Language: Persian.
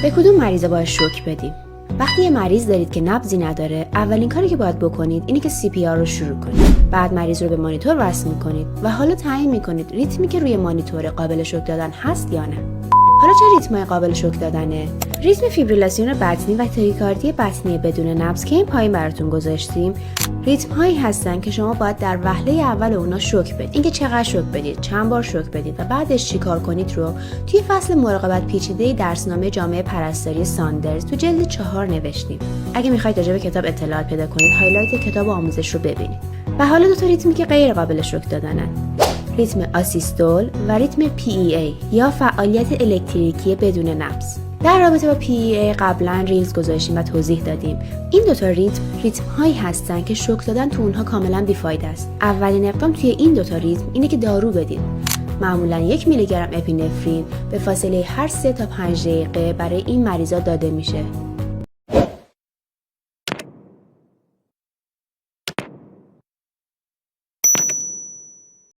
به کدوم مریضا باید شوک بدیم؟ وقتی یه مریض دارید که نبضی نداره، اولین کاری که باید بکنید اینه که CPR رو شروع کنید. بعد مریض رو به مانیتور وصل می‌کنید و حالا تعیین می‌کنید ریتمی که روی مانیتور قابل شوک دادن هست یا نه. حالا چه ریتمای قابل شوک دادنه؟ ریتم فیبریلاسیون بطنی و تاکیکاردی بطنی بدون نبض که این پایین براتون گذاشتیم، ریتم هایی هستن که شما باید در وهله اول اونا شوک بدید. اینکه چقدر شوک بدید، چند بار شوک بدید و بعدش چیکار کنید رو توی فصل مراقبت پیچیده درسنامه جامعه پرستاری ساندرز تو جلد 4 نوشتیم. اگه میخواید راجع به کتاب اطلاعات پیدا کنید، هایلایت کتاب آموزش رو ببینید. و حالا دو تا ریتمی که غیر قابل شوک دادنن. ریتم آسیستول و ریتم PEA یا فعالیت الکتریکی بدون نبض. در رابطه با PEA قبلا ریلز گذاشتیم و توضیح دادیم. این دوتا ریتم هایی هستن که شوک دادن تو اونها کاملا بیفایده است. اولین اقدام توی این دوتا ریتم اینه که دارو بدید. معمولا 1 میلی گرم اپینفرین به فاصله هر 3 تا 5 دقیقه برای این مریضا داده میشه.